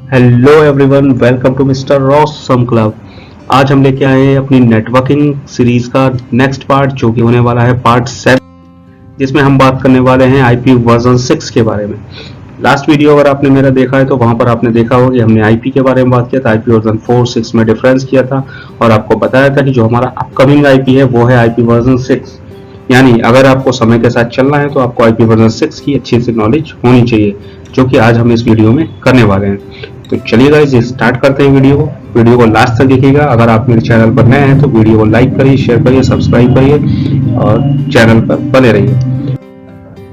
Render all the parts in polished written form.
Hello everyone, welcome to mister Rossum club. आज हम लेके आए हैं अपनी नेटवर्किंग सीरीज का नेक्स्ट पार्ट, जो कि होने वाला है पार्ट 7, जिसमें हम बात करने वाले हैं आईपी वर्जन 6 के बारे में। लास्ट वीडियो अगर आपने मेरा देखा है तो वहां पर आपने देखा होगा कि हमने आईपी के बारे में बात किया था, आईपी वर्जन 4, 6 में डिफरेंस किया था और आपको बताया था कि जो हमारा अपकमिंग आईपी है वो है आईपी वर्जन 6। यानी अगर आपको समय के साथ चलना है तो आपको आईपी वर्जन 6 की अच्छी सी नॉलेज होनी चाहिए, जो कि आज हम इस वीडियो में करने वाले हैं। तो चलिए गाइस, स्टार्ट करते हैं वीडियो को लास्ट तक देखिएगा। अगर आप मेरे चैनल पर नए हैं तो वीडियो को लाइक करिए, शेयर करिए, सब्सक्राइब करिए और चैनल पर बने रहिए।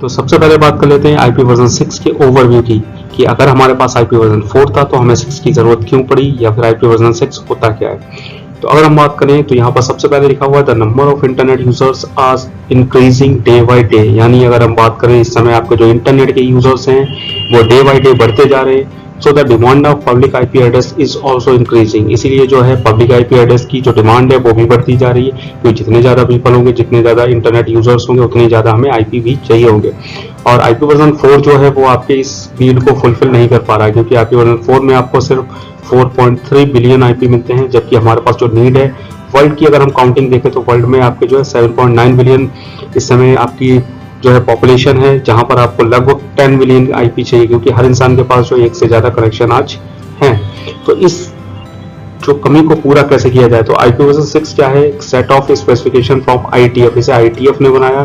तो सबसे पहले बात कर लेते हैं आईपी वर्जन 6 के ओवरव्यू की, कि अगर हमारे पास आईपी वर्जन 4 था तो हमें 6 की जरूरत क्यों पड़ी, या फिर आईपी वर्जन 6 होता क्या है। तो अगर हम बात करें तो यहाँ पर सबसे पहले लिखा हुआ है the number of internet users are increasing day by day. यानी अगर हम बात करें इस समय आपके जो इंटरनेट के यूजर्स हैं वो डे बाय डे बढ़ते जा रहे हैं। So the demand of public IP address is also increasing. इसीलिए जो है पब्लिक आईपी एड्रेस की जो डिमांड है वो भी बढ़ती जा रही है, क्योंकि जितने ज्यादा पीपल होंगे, जितने ज्यादा इंटरनेट यूजर्स होंगे, उतने ज्यादा हमें आईपी भी चाहिए होंगे। और आईपी वर्जन 4 जो है वो आपके इस नीड को फुलफिल नहीं कर पा रहा है, क्योंकि आईपी वर्जन 4 में आपको सिर्फ 4.3 बिलियन आईपी मिलते हैं, जबकि हमारे पास जो नीड है वर्ल्ड की, अगर हम काउंटिंग देखें तो वर्ल्ड में आपके जो है 7.9 बिलियन इस समय आपकी जो है पॉपुलेशन है, जहां पर आपको लगभग 10 बिलियन आईपी चाहिए, क्योंकि हर इंसान के पास जो एक से ज्यादा कनेक्शन आज है। तो इस जो कमी को पूरा कैसे किया जाए, तो आईपी वर्जन 6 क्या है, set of specification from ITF. इसे आईटीएफ ने बनाया,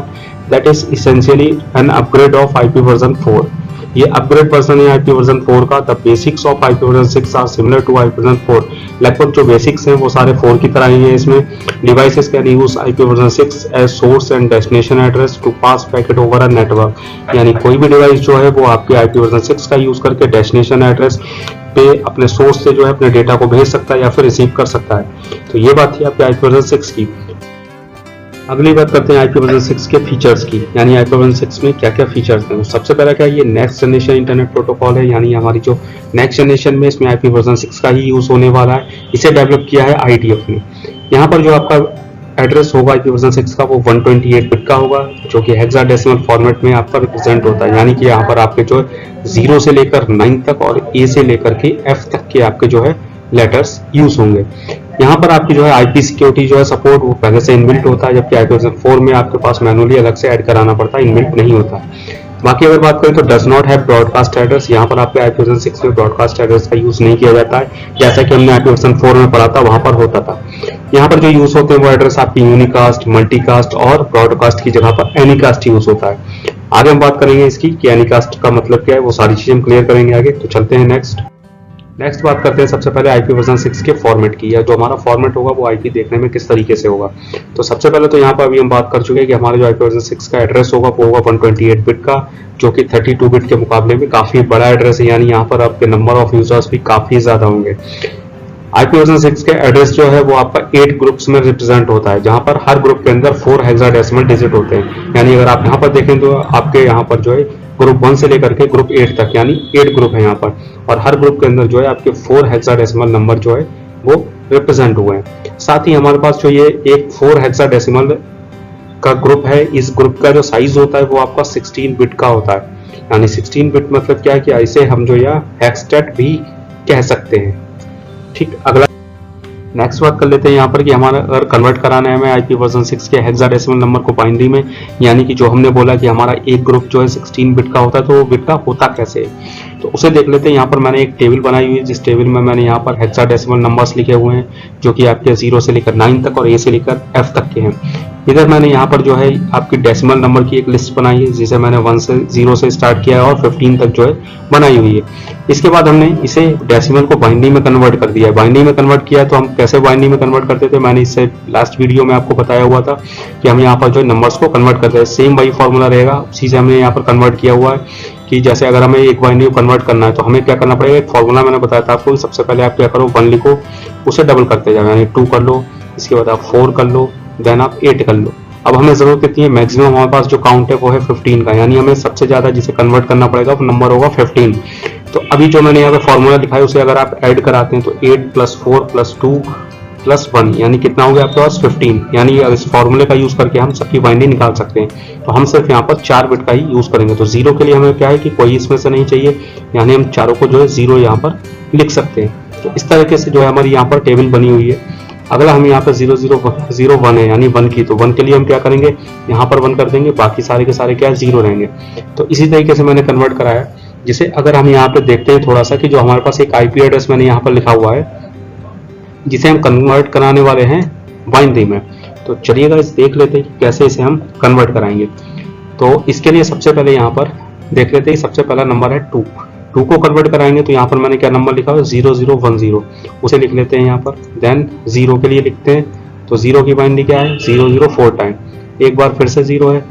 that is essentially an upgrade of IP version 4। ये अपग्रेड वर्जन है आईपी वर्जन 4 का। The basics of IP version 6 are similar to IP version 4। लगभग जो बेसिक्स हैं वो सारे 4 की तरह ही है। इसमें devices can use IP version 6 as source and destination address to pass packet over a network. यानी कोई भी डिवाइस जो है वो आपके आईपी वर्जन 6 का यूज करके डेस्टिनेशन एड्रेस पे अपने सोर्स से जो है अपने डेटा को भेज सकता है या फिर रिसीव कर सकता है। तो ये बात थी आपके आईपी वर्जन 6 की। अगली बात करते हैं आईपी वर्जन 6 के फीचर्स की, यानी आईपी वर्जन 6 में क्या क्या फीचर्स हैं। सबसे पहला क्या है, ये नेक्स्ट जनरेशन इंटरनेट प्रोटोकॉल है, यानी हमारी जो नेक्स्ट जनरेशन में इसमें आईपी वर्जन 6 का ही यूज होने वाला है। इसे डेवलप किया है आईटीएफ ने। यहाँ पर जो आपका एड्रेस होगा आईपी वर्जन 6 का वो 128 बिट का होगा, जो कि हेक्साडेसिमल फॉर्मेट में आपका रिप्रेजेंट होता है। यानी कि यहाँ पर आपके जो 0 से लेकर 9 तक और ए से लेकर के एफ तक के आपके जो है लेटर्स यूज होंगे। यहाँ पर आपकी जो है आईपी सिक्योरिटी जो है सपोर्ट वो पहले से इनबिल्ट होता है, जबकि आईपी वर्जन 4 में आपके पास मैनुअली अलग से ऐड कराना पड़ता है, इनबिल्ट नहीं होता। बाकी अगर बात करें तो does not have broadcast address. यहाँ पर आपके आईपी वर्जन 6 में ब्रॉडकास्ट एड्रेस का यूज नहीं किया जाता है, जैसा कि हमने आईपी वर्जन 4 में पढ़ा था वहां पर होता था। यहाँ पर जो यूज होते हैं वो एड्रेस आपकी यूनिकास्ट, मल्टीकास्ट और ब्रॉडकास्ट की जगह पर एनीकास्ट यूज होता है। आगे हम बात करेंगे इसकी कि एनीकास्ट का मतलब क्या है, वो सारी चीजें हम क्लियर करेंगे आगे। तो चलते हैं नेक्स्ट बात करते हैं सबसे पहले आईपी वर्जन 6 के फॉर्मेट की, या जो हमारा फॉर्मेट होगा वो आईपी देखने में किस तरीके से होगा। तो सबसे पहले तो यहाँ पर अभी हम बात कर चुके हैं कि हमारा जो आईपी वर्जन 6 का एड्रेस होगा वो होगा 128 बिट का, जो कि 32 बिट के मुकाबले में काफी बड़ा एड्रेस है। यानी यहाँ पर आपके नंबर ऑफ यूजर्स भी काफी ज्यादा होंगे। आईपी वर्जन 6 के एड्रेस जो है वो आपका 8 ग्रुप्स में रिप्रेजेंट होता है, जहां पर हर ग्रुप के अंदर 4 हेक्साडेसिमल डिजिट होते हैं। यानी अगर आप यहाँ पर देखें तो आपके यहाँ पर जो है ग्रुप 1 से लेकर के ग्रुप 8 तक, यानी 8 ग्रुप है यहाँ पर, और हर ग्रुप के अंदर जो है आपके 4 हेक्साडेसिमल नंबर जो है वो रिप्रेजेंट हुए हैं। साथ ही हमारे पास जो ये एक 4 हेक्साडेसिमल का ग्रुप है, इस ग्रुप का जो साइज होता है वो आपका 16 बिट का होता है। यानी 16 बिट मतलब क्या है कि ऐसे हम जो यह हेक्सटेट भी कह सकते हैं। ठीक, अगला नेक्स्ट बात कर लेते हैं यहाँ पर कि हमारा अगर कन्वर्ट कराना है हमें आईपी वर्जन 6 के हेक्साडेसिमल नंबर को बाइनरी में, यानी कि जो हमने बोला कि हमारा एक ग्रुप जो है 16 बिट का होता है, तो वो बिट का होता कैसे है, तो उसे देख लेते हैं। यहाँ पर मैंने एक टेबल बनाई हुई है, जिस टेबल में मैंने यहाँ पर हेक्साडेसिमल नंबर्स लिखे हुए हैं, जो कि आपके 0 से लेकर 9 तक और ए से लेकर एफ तक के हैं। इधर मैंने यहाँ पर जो है आपकी डेसिमल नंबर की एक लिस्ट बनाई है, जिसे मैंने 0 से स्टार्ट किया है और 15 तक जो है बनाई हुई है। इसके बाद हमने इसे डेसिमल को बाइनरी में कन्वर्ट कर दिया है। बाइनरी में कन्वर्ट किया तो हम कैसे बाइनरी में कन्वर्ट करते थे, मैंने इससे लास्ट वीडियो में आपको बताया हुआ था कि हम यहाँ पर जो नंबर्स को कन्वर्ट करते हैं। सेम वही फॉर्मूला रहेगा, उसी से हमने यहाँ पर कन्वर्ट किया हुआ है कि जैसे अगर हमें एक बाइनरी को कन्वर्ट करना है तो हमें क्या करना पड़ेगा। एक फॉर्मूला मैंने बताया था आपको, सबसे पहले आप क्या करो, 1 लिखो, उसे डबल करते जाओ, यानी 2 कर लो, इसके बाद आप 4 कर लो, देन आप 8 कर लो। अब हमें जरूरत कितनी है, मैक्सिमम हमारे पास जो काउंट है वो है 15 का, यानी हमें सबसे ज्यादा जिसे कन्वर्ट करना पड़ेगा वो नंबर होगा 15। तो अभी जो मैंने यहाँ पे फॉर्मूला लिखा है उसे अगर आप ऐड कराते हैं तो 8 + 4 + 2 प्लस 1 यानी कितना हो गया आपके पास 15, यानी इस फॉर्मूले का यूज करके हम सबकी बाइंडिंग निकाल सकते हैं। तो हम सिर्फ यहाँ पर 4 बिट का ही यूज करेंगे। तो 0 के लिए हमें क्या है कि कोई इसमें से नहीं चाहिए, यानी हम चारों को जो है 0 यहाँ पर लिख सकते हैं। तो इस तरीके से जो है हमारी यहाँ पर टेबल बनी हुई है। अगला हम यहाँ पर 0 0 0 1 है यानी 1 की, तो 1 के लिए हम क्या करेंगे, यहाँ पर 1 कर देंगे, बाकी सारे के सारे क्या है 0 रहेंगे। तो इसी तरीके से मैंने कन्वर्ट कराया। जिसे अगर हम यहाँ पे देखते हैं थोड़ा सा कि जो हमारे पास एक आईपी एड्रेस मैंने यहाँ पर लिखा हुआ है जिसे हम कन्वर्ट कराने वाले हैं बाइनरी में। तो चलिएगा इस देख लेते हैं कि कैसे इसे हम कन्वर्ट कराएंगे। तो इसके लिए सबसे पहले यहाँ पर देख लेते हैं, सबसे पहला नंबर है 2 को कन्वर्ट कराएंगे। तो यहाँ पर मैंने क्या नंबर लिखा हुआ है 0010, उसे लिख लेते हैं यहाँ पर। देन 0 के लिए लिखते हैं, तो 0 की बाइनरी क्या है 004 टाइम, एक बार फिर से 0 है,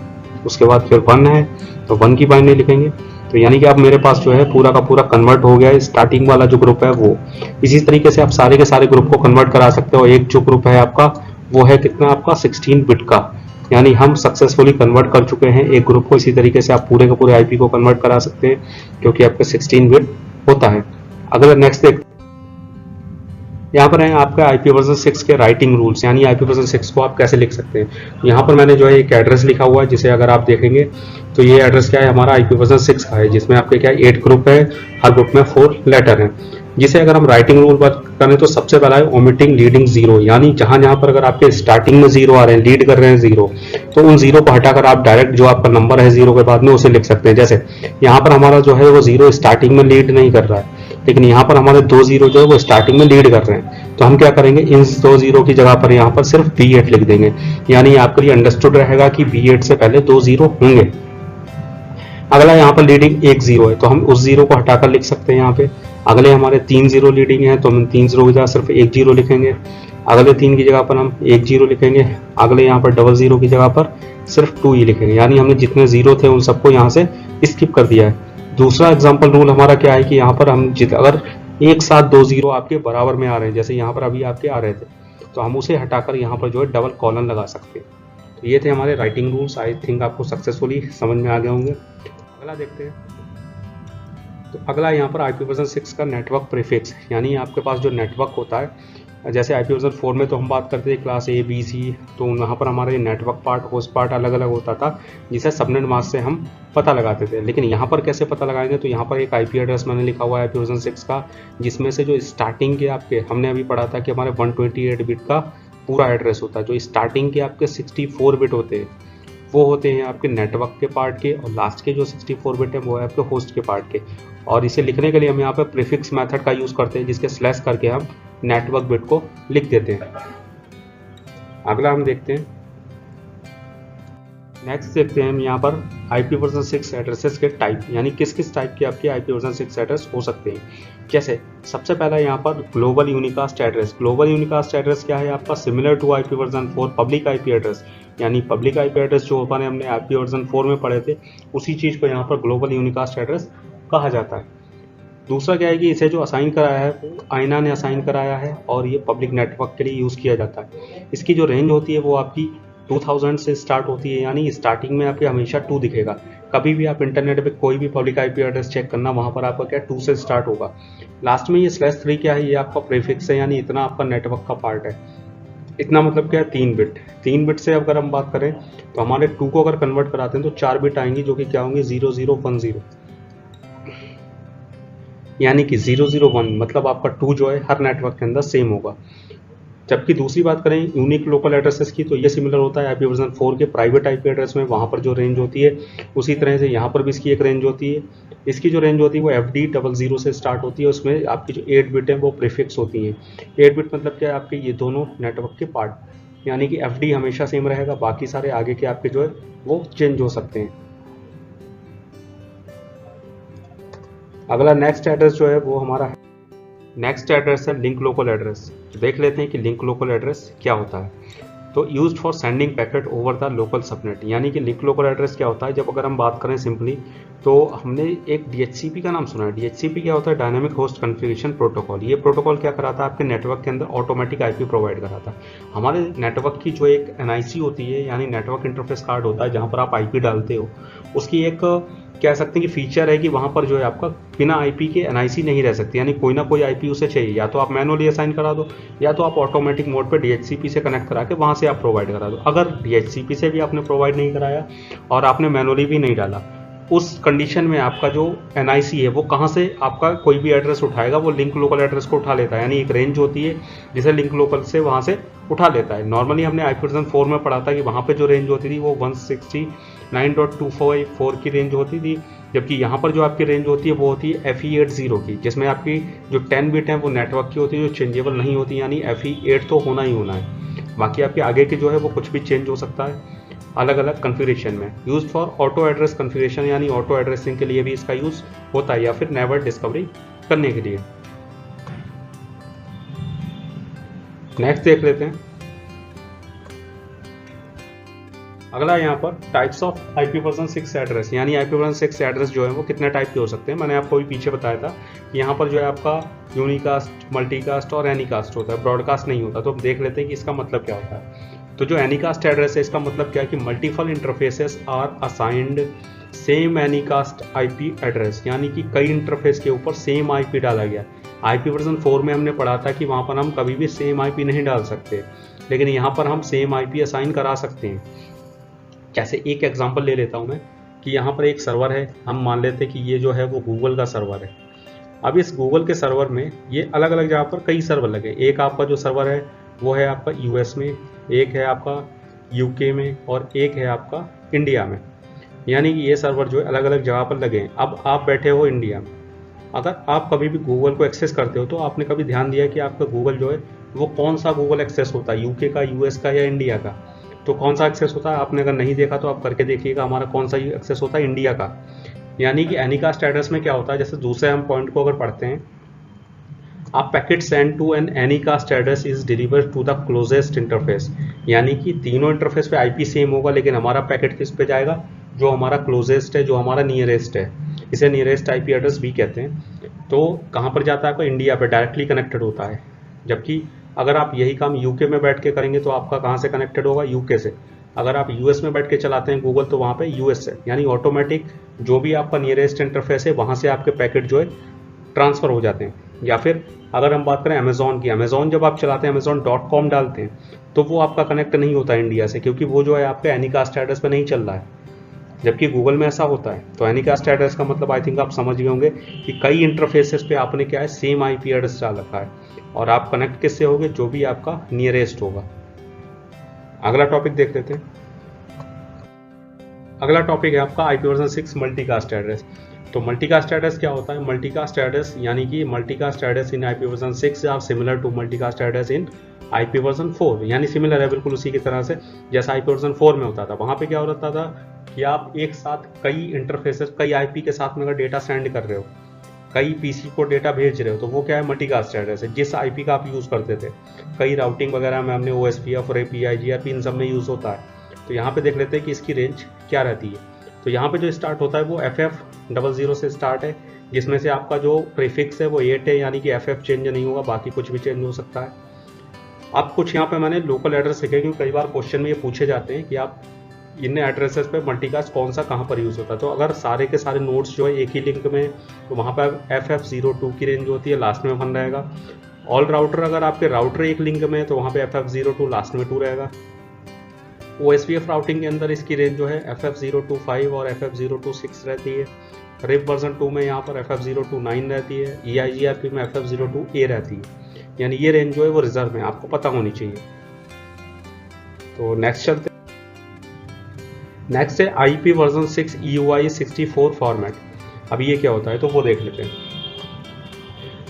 उसके बाद फिर 1 है, तो 1 की बाइनरी लिखेंगे। तो यानी कि अब मेरे पास जो है पूरा का पूरा कन्वर्ट हो गया है, स्टार्टिंग वाला जो ग्रुप है वो। इसी तरीके से आप सारे के सारे ग्रुप को कन्वर्ट करा सकते हो। एक जो ग्रुप है आपका वो है कितना आपका 16 बिट का, यानी हम सक्सेसफुली कन्वर्ट कर चुके हैं एक ग्रुप को। इसी तरीके से आप पूरे के पूरे आईपी को कन्वर्ट करा सकते हैं क्योंकि आपका 16 बिट होता है। अगला नेक्स्ट देख, यहाँ पर है आपका आईपी वर्जन 6 के राइटिंग रूल्स, यानी आईपी वर्जन 6 को आप कैसे लिख सकते हैं। यहाँ पर मैंने जो है एक एड्रेस लिखा हुआ है, जिसे अगर आप देखेंगे तो ये एड्रेस क्या है हमारा आईपी वर्जन 6 का है, जिसमें आपके क्या 8 ग्रुप है, हर ग्रुप में 4 लेटर हैं। जिसे अगर हम राइटिंग रूल बात करें तो सबसे पहला है ओमिटिंग लीडिंग 0, यानी जहां जहां पर अगर आपके स्टार्टिंग में 0 आ रहे हैं, लीड कर रहे हैं 0, तो उन 0 को हटाकर आप डायरेक्ट जो आपका नंबर है 0 के बाद में उसे लिख सकते हैं। जैसे यहाँ पर हमारा जो है वो 0 स्टार्टिंग में लीड नहीं कर रहा है, लेकिन यहाँ पर हमारे 2 0 जो है वो स्टार्टिंग में लीड कर रहे हैं। तो हम क्या करेंगे, इन 2 0 की जगह पर यहाँ पर सिर्फ B8 लिख देंगे, यानी आपके लिए अंडरस्टूड रहेगा कि B8 से पहले 2 0 होंगे। अगला यहाँ पर लीडिंग 1 0 है, तो हम उस 0 को हटाकर लिख सकते हैं यहाँ पे। अगले हमारे 3 0 लीडिंग है, तो हम 3 0 की जगह सिर्फ 1 0 लिखेंगे। अगले 3 की जगह पर हम 1 0 लिखेंगे। अगले यहाँ पर 0 0 की जगह पर सिर्फ 2 ही लिखेंगे, यानी हमने जितने 0 थे उन सबको यहाँ से स्किप कर दिया है। दूसरा एग्जाम्पल रूल हमारा क्या है कि यहाँ पर हम अगर एक साथ 2 0 आपके बराबर में आ रहे हैं, जैसे यहाँ पर अभी आपके आ रहे थे, तो हम उसे हटाकर यहाँ पर जो है डबल कॉलन लगा सकते हैं। तो ये थे हमारे राइटिंग रूल्स। आई थिंक आपको सक्सेसफुली समझ में आ गए होंगे। अगला देखते हैं। तो अगला यहाँ पर आईपी वर्जन 6 का नेटवर्क प्रीफिक्स, यानी आपके पास जो नेटवर्क होता है, जैसे आईपी वर्जन 4 में तो हम बात करते थे क्लास A B C, तो वहाँ पर हमारा ये नेटवर्क पार्ट होस्ट पार्ट अलग अलग होता था, जिसे सबनेट मास्क से हम पता लगाते थे। लेकिन यहाँ पर कैसे पता लगाएंगे, तो यहाँ पर एक आईपी एड्रेस मैंने लिखा हुआ है आईपी वर्जन 6 का, जिसमें से जो स्टार्टिंग के आपके हमने अभी पढ़ा था कि हमारे 128 बिट का पूरा एड्रेस होता है। जो स्टार्टिंग के आपके 64 बिट होते हैं वो होते हैं आपके नेटवर्क के पार्ट के, और लास्ट के जो 64 बिट है वो है आपके होस्ट के पार्ट के। और इसे लिखने के लिए हम यहाँ पर प्रीफिक्स मेथड का यूज करते हैं, जिसके स्लैश करके हम नेटवर्क बिट को लिख देते हैं। अगला हम देखते हैं, नेक्स्ट देखते हैं हम यहाँ पर आईपी वर्जन 6 एड्रेसेस के टाइप, यानी किस किस टाइप के आपके आईपी वर्जन 6 एड्रेस हो सकते हैं। जैसे सबसे पहला यहाँ पर global unicast address. Global unicast address क्या है आपका, similar to IP version 4 public IP address, यानी पब्लिक आईपी एड्रेस जो हमने आईपी वर्जन 4 में पढ़े थे, उसी चीज़ को यहाँ पर ग्लोबल यूनिकास्ट एड्रेस कहा जाता है। दूसरा क्या है कि इसे जो असाइन कराया है आईना ने असाइन कराया है, और ये पब्लिक नेटवर्क के लिए यूज़ किया जाता है। इसकी जो रेंज होती है वो आपकी 2000 से स्टार्ट होती है, यानी स्टार्टिंग में आपके हमेशा 2 दिखेगा। कभी भी आप इंटरनेट पे कोई भी पब्लिक आईपी एड्रेस चेक करना, वहाँ पर आपका क्या 2 से स्टार्ट होगा। लास्ट में ये /3 क्या है, ये आपका प्रीफिक्स है, यानी इतना आपका नेटवर्क का पार्ट है। इतना मतलब क्या है 3 बिट। 3 बिट से अगर हम बात करें तो हमारे 2 को अगर कन्वर्ट कराते हैं तो 4 बिट आएंगी, जो कि क्या होंगी 0010, यानी कि 001 मतलब आपका 2 जो है हर नेटवर्क के अंदर सेम होगा। जबकि दूसरी बात करें यूनिक लोकल एड्रेसेस की, तो ये सिमिलर होता है आईपी वर्जन 4 के प्राइवेट आईपी एड्रेस में, वहाँ पर जो रेंज होती है उसी तरह से यहाँ पर भी इसकी एक रेंज होती है। इसकी जो रेंज होती है वो FD00 से स्टार्ट होती है, उसमें आपकी जो 8 बिट है वो प्रीफिक्स होती हैं। 8 बिट मतलब क्या है आपके ये दोनों नेटवर्क के पार्ट, यानी कि FD हमेशा सेम रहेगा, बाकी सारे आगे के आपके जो है वो चेंज हो सकते हैं। अगला नेक्स्ट एड्रेस जो है वो हमारा है, नेक्स्ट एड्रेस है लिंक लोकल एड्रेस। तो देख लेते हैं कि लिंक लोकल एड्रेस क्या होता है। तो used for sending packet over the local subnet, यानी कि लिंक लोकल एड्रेस क्या होता है, जब अगर हम बात करें सिंपली तो हमने एक DHCP का नाम सुना है। DHCP क्या होता है, डायनामिक होस्ट कॉन्फ़िगरेशन प्रोटोकॉल। ये प्रोटोकॉल क्या कराता है, आपके नेटवर्क के अंदर ऑटोमेटिक आईपी प्रोवाइड कराता है। हमारे नेटवर्क की जो एक NIC होती है, यानी नेटवर्क इंटरफेस कार्ड होता है, जहाँ पर आप आईपी डालते हो, उसकी एक कह सकते हैं कि फीचर है कि वहाँ पर जो है आपका बिना आईपी के एनआईसी नहीं रह सकती, यानी कोई ना कोई आईपी उसे चाहिए। या तो आप मैनुअली असाइन करा दो, या तो आप ऑटोमेटिक मोड पे डीएचसीपी से कनेक्ट करा के वहाँ से आप प्रोवाइड करा दो। अगर डीएचसीपी से भी आपने प्रोवाइड नहीं कराया और आपने मैनुअली भी नहीं डाला, उस कंडीशन में आपका जो एनआईसी है वो कहाँ से आपका कोई भी एड्रेस उठाएगा, वो लिंक लोकल एड्रेस को उठा लेता है। यानी एक रेंज होती है जिसे लिंक लोकल से वहाँ से उठा लेता है। नॉर्मली हमने आईपी वर्जन 4 में पढ़ा था कि वहाँ पे जो रेंज होती थी वो 169.254 की रेंज होती थी, जबकि यहाँ पर जो आपकी रेंज होती है वो होती है FE80 की, जिसमें आपकी जो 10 बिट है वो नेटवर्क की होती है, जो चेंजेबल नहीं होती, यानी FE8 तो होना ही होना है। बाकी आपके आगे के जो है वो कुछ भी चेंज हो सकता है अलग अलग कन्फिगरेशन में। Use for auto address configuration, यानी ऑटो एड्रेसिंग के लिए भी इसका यूज होता है, या फिर नेवर डिस्कवरी करने के लिए। नेक्स्ट देख लेते हैं। अगला यहाँ पर types of IP version 6 address, यानी आईपी वर्जन 6 एड्रेस जो है वो कितने टाइप के हो सकते हैं। मैंने आपको भी पीछे बताया था कि यहाँ पर जो है आपका यूनिकास्ट, मल्टीकास्ट और एनीकास्ट होता है, ब्रॉडकास्ट नहीं होता। तो अब देख लेते हैं कि इसका मतलब क्या होता है। तो जो एनीकास्ट एड्रेस है इसका मतलब क्या है कि multiple interfaces are assigned same anycast IP address, यानी कि कई इंटरफेस के ऊपर सेम आईपी डाला गया। आईपी वर्जन 4 में हमने पढ़ा था कि वहाँ पर हम कभी भी सेम आईपी नहीं डाल सकते, लेकिन यहाँ पर हम सेम आईपी असाइन करा सकते हैं। जैसे एक एग्जांपल ले लेता हूँ मैं कि यहाँ पर एक सर्वर है, हम मान लेते हैं कि ये जो है वो गूगल का सर्वर है। अब इस गूगल के सर्वर में ये अलग अलग जगह पर कई सर्वर लगे। एक आपका जो सर्वर है वो है आपका यूएस में, एक है आपका यूके में, और एक है आपका इंडिया में। यानी कि ये सर्वर जो है अलग अलग जगह पर लगे हैं। अब आप बैठे हो इंडिया में, अगर आप कभी भी गूगल को एक्सेस करते हो तो आपने कभी ध्यान दिया कि आपका गूगल जो है वो कौन सा गूगल एक्सेस होता है, यूके का, यूएस का या इंडिया का। तो कौन सा एक्सेस होता है, आपने अगर नहीं देखा तो आप करके देखिएगा। हमारा कौन सा एक्सेस होता है, इंडिया का। यानी कि एनीकास्ट एड्रेस में क्या होता है, जैसे दूसरे हम पॉइंट को अगर पढ़ते हैं, आप packet send to an anycast address is delivered to the closest interface, यानी कि तीनों इंटरफेस पे आईपी सेम होगा, लेकिन हमारा पैकेट किस पे जाएगा, जो हमारा क्लोजेस्ट है, जो हमारा नियरेस्ट है। इसे नियरेस्ट आईपी एड्रेस भी कहते हैं। तो कहाँ पर जाता है, आपका इंडिया पे डायरेक्टली कनेक्टेड होता है। जबकि अगर आप यही काम यूके में बैठ के करेंगे तो आपका कहाँ से कनेक्टेड होगा, यूके से। अगर आप यूएस में बैठ के चलाते हैं गूगल तो वहाँ पे यूएस से, यानी ऑटोमेटिक जो भी आपका नियरेस्ट इंटरफेस है वहाँ से आपके पैकेट जो है ट्रांसफर हो जाते हैं। या फिर अगर हम बात करें अमेजोन की, अमेजोन जब आप चलाते हैं, amazon.com डालते हैं, तो वो आपका कनेक्ट नहीं होता है इंडिया से, क्योंकि वो जो है आपके एनीकास्ट एड्रेस पे नहीं चल रहा है, जबकि गूगल में ऐसा होता है। तो एनीकास्ट एड्रेस का मतलब आई थिंक आप समझ गए होंगे कि कई इंटरफेसेस पे आपने क्या है, सेम आईपी एड्रेस डाल रखा है, और आप कनेक्ट किससे होगे, जो भी आपका नियरेस्ट होगा। अगला टॉपिक देख लेते हैं। अगला टॉपिक है आपका आईपी वर्जन 6 मल्टीकास्ट एड्रेस। तो मल्टीकास्ट एड्रेस क्या होता है, मल्टीकास्ट एड्रेस यानी कि multicast address in IP version 6 are similar to multicast address in IP version 4, यानी सिमिलर है बिल्कुल उसी की तरह से जैसा आईपी वर्जन 4 में होता था। वहाँ पे क्या होता था कि आप एक साथ कई इंटरफेसेस, कई आईपी के साथ में अगर डेटा सेंड कर रहे हो, कई पीसी को डेटा भेज रहे हो, तो वो क्या है, मल्टीकास्ट एड्रेस है। जिस आईपी का आप यूज़ करते थे, कई राउटिंग वगैरह में हमने OSPF और API GRP इन सब में यूज़ होता है। तो यहाँ पे देख लेते हैं कि इसकी रेंज क्या रहती है। तो यहाँ पे जो स्टार्ट होता है वो FF00 से स्टार्ट है, जिसमें से आपका जो प्रीफिक्स है वो 8 है, यानी कि FF चेंज नहीं होगा, बाकी कुछ भी चेंज हो सकता है। अब कुछ यहाँ पे मैंने लोकल एड्रेस लिखे, क्योंकि कई बार क्वेश्चन में ये पूछे जाते हैं कि आप इन एड्रेसेस पे मल्टीकास्ट कौन सा कहाँ पर यूज़ होता है। तो अगर सारे के सारे नोड्स जो है एक ही लिंक में, तो वहाँ पर FF02 की रेंज होती है, लास्ट में 1 रहेगा। ऑल राउटर, अगर आपके राउटर एक लिंक में है तो वहाँ पे FF02 लास्ट में 2 रहेगा। OSPF राउटिंग के अंदर इसकी रेंज जो है FF025 और FF026 रहती है। रिप वर्जन 2 में यहाँ पर FF029 रहती है। EIGRP में FF02A रहती है, यानी ये रेंज जो है वो रिजर्व में आपको पता होनी चाहिए। तो नेक्स्ट चलते, नेक्स्ट है IP वर्जन 6 EUI64 फॉर्मेट। अब ये क्या होता है तो वो देख लेते हैं।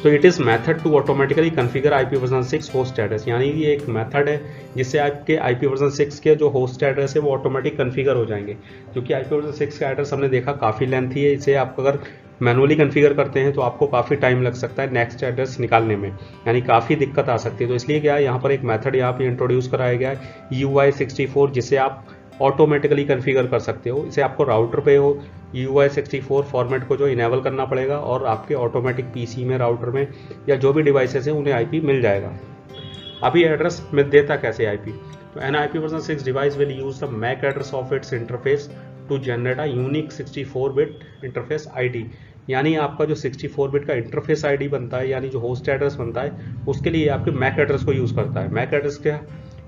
तो it is method to automatically configure IP version 6 host address, यानी ये एक मेथड है जिससे आपके IP वर्जन 6 के जो होस्ट एड्रेस है वो ऑटोमेटिक कन्फिगर हो जाएंगे। क्योंकि IP वर्जन 6 का एड्रेस हमने देखा काफ़ी लेंथी है, इसे आप अगर मैनुअली कन्फिगर करते हैं तो आपको काफ़ी टाइम लग सकता है नेक्स्ट एड्रेस निकालने में, यानी काफ़ी दिक्कत आ सकती है। तो इसलिए क्या है, यहाँ पर एक मेथड यहाँ पे इंट्रोड्यूस कराया गया है EUI64, जिसे आप ऑटोमेटिकली कन्फिगर कर सकते हो। इसे आपको राउटर पे हो EUI64 फॉर्मेट को जो इनेबल करना पड़ेगा, और आपके ऑटोमेटिक पीसी में, राउटर में, या जो भी डिवाइसेस हैं उन्हें IP मिल जाएगा। अभी एड्रेस में देता कैसे IP, तो an IP version 6 device will use the MAC address of its interface to generate a unique 64 bit interface ID. यानी आपका जो 64 बिट का इंटरफेस आईडी बनता है, यानी जो होस्ट एड्रेस बनता है, उसके लिए आपके मैक एड्रेस को यूज़ करता है। मैक एड्रेस क्या,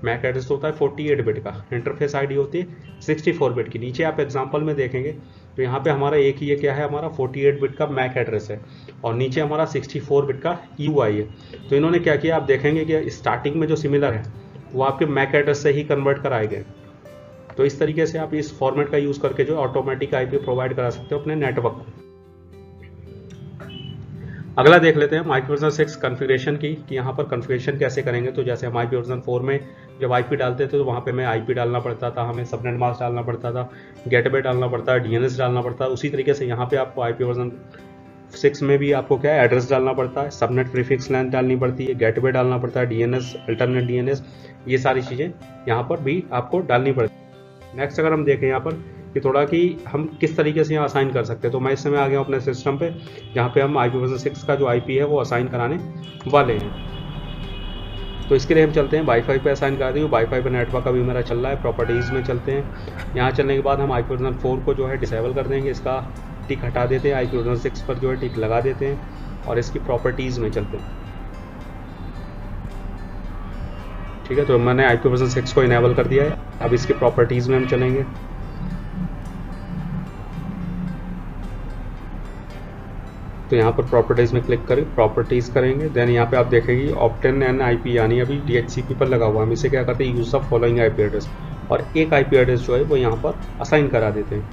मैक एड्रेस होता है 48 बिट का, इंटरफेस आईडी होती है 64 बिट की। नीचे आप एग्जांपल में देखेंगे तो यहाँ पे हमारा एक ही ये क्या है, हमारा 48 बिट का मैक एड्रेस है और नीचे हमारा 64 बिट का यूआई है। तो इन्होंने क्या किया, आप देखेंगे कि स्टार्टिंग में जो सिमिलर है वो आपके मैक एड्रेस से ही कन्वर्ट कराए गए। तो इस तरीके से आप इस फॉर्मेट का यूज़ करके जो ऑटोमेटिक आईपी प्रोवाइड करा सकते हो अपने नेटवर्क को। अगला देख लेते हैं आईपी वर्जन 6 कॉन्फ़िगरेशन की, कि यहाँ पर कॉन्फ़िगरेशन कैसे करेंगे। तो जैसे हम आईपी वर्जन 4 में जब आईपी डालते थे तो वहाँ पे हमें आईपी डालना पड़ता था, हमें सबनेट मास्क डालना पड़ता था, गेटवे डालना पड़ता है, डीएनएस डालना पड़ता है। उसी तरीके से यहाँ पे आपको आईपी वर्जन 6 में भी आपको क्या है, एड्रेस डालना पड़ता है, सबनेट प्रीफिक्स लेंथ डालनी पड़ती है, गेटवे डालना पड़ता है, डीएनएस, अल्टरनेट डीएनएस, ये सारी चीज़ें यहाँ पर भी आपको डालनी पड़ती है। नेक्स्ट अगर हम देखें यहाँ पर कि थोड़ा कि हम किस तरीके से यहाँ असाइन कर सकते हैं, तो मैं इस समय आ गया अपने सिस्टम पे जहाँ पे हम आईपी वर्जन 6 का जो आईपी है वो असाइन कराने वाले हैं। तो इसके लिए हम चलते हैं वाईफाई पे असाइन करा देंगे। वाईफाई पे नेटवर्क अभी मेरा चल रहा है, प्रॉपर्टीज़ में चलते हैं। यहाँ चलने के बाद हम आईपी वर्जन 4 को जो है डिसेबल कर देंगे, इसका टिक हटा देते हैं, आईपी वर्जन 6 पर जो है टिक लगा देते हैं और इसकी प्रॉपर्टीज़ में चलते हैं। ठीक है, तो मैंने आईपी वर्जन 6 को इनेबल कर दिया है। अब इसकी प्रॉपर्टीज़ में हम चलेंगे। तो यहाँ पर प्रॉपर्टीज़ में क्लिक करें, प्रॉपर्टीज़ करेंगे, देन यहाँ पे आप देखेंगे ऑप्टेन एन आईपी, यानी अभी डीएचसीपी पर लगा हुआ है। हम इसे क्या करते हैं, use of following IP address, और एक आईपी एड्रेस जो है वो यहाँ पर असाइन करा देते हैं।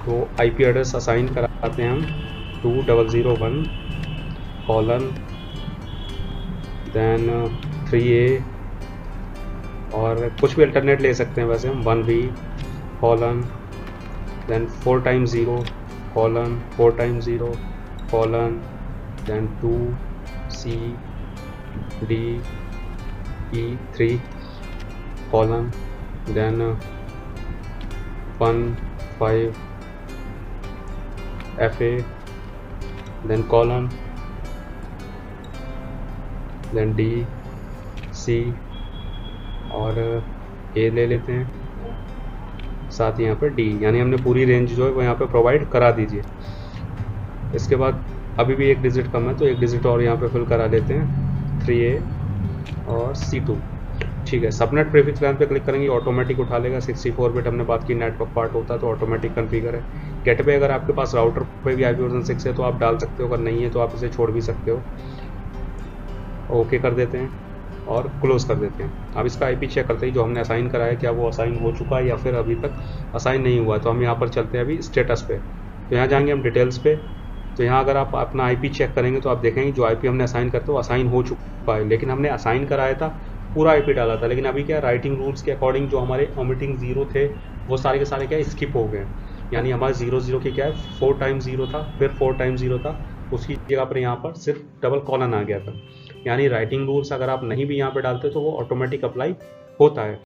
तो आईपी एड्रेस असाइन कराते हैं हम 2001 कॉलन देन 3A, और कुछ भी अल्टरनेट ले सकते हैं वैसे हम, 1B colon then 4 times 0 colon 4 times 0 colon then 2C D E 3 colon then 1 5 FA then colon then D C और A ले लेते हैं, साथ ही यहाँ पर D, यानी हमने पूरी रेंज जो है वो यहाँ पे प्रोवाइड करा दीजिए। इसके बाद अभी भी एक डिजिट कम है तो एक डिजिट और यहाँ पे फिल करा लेते हैं, 3A और C2। ठीक है, सबनेट प्रीफिक्स लेंथ पे क्लिक करेंगे, ऑटोमेटिक उठा लेगा। 64 बिट हमने बात की, नेटवर्क पार्ट होता है तो ऑटोमेटिक कॉन्फ़िगर है। गेटवे अगर आपके पास राउटर पे भी आईपी वर्जन 6 है तो आप डाल सकते हो, अगर नहीं है तो आप इसे छोड़ भी सकते हो। ओके कर देते हैं और क्लोज कर देते हैं। अब इसका आईपी चेक करते हैं जो हमने असाइन कराया क्या वो असाइन हो चुका है या फिर अभी तक असाइन नहीं हुआ। तो हम यहाँ पर चलते हैं अभी स्टेटस पे, तो यहाँ जाएंगे हम डिटेल्स पे। तो यहाँ अगर आप अपना आईपी चेक करेंगे तो आप देखेंगे जो आईपी हमने असाइन करते वो असाइन हो चुका है, लेकिन हमने असाइन कराया था, पूरा आईपी डाला था, लेकिन अभी क्या राइटिंग रूल्स के अकॉर्डिंग जो हमारे ओमिटिंग 0 थे वो सारे के सारे क्या स्किप हो गए। यानी हमारे 0 की क्या है 4 टाइम्स 0 था, फिर 4 टाइम्स 0 था, उसकी जगह पर यहाँ पर सिर्फ डबल कॉलन आ गया था। यानी राइटिंग रूल्स अगर आप नहीं भी यहाँ पे डालते तो वो ऑटोमेटिक अप्लाई होता है।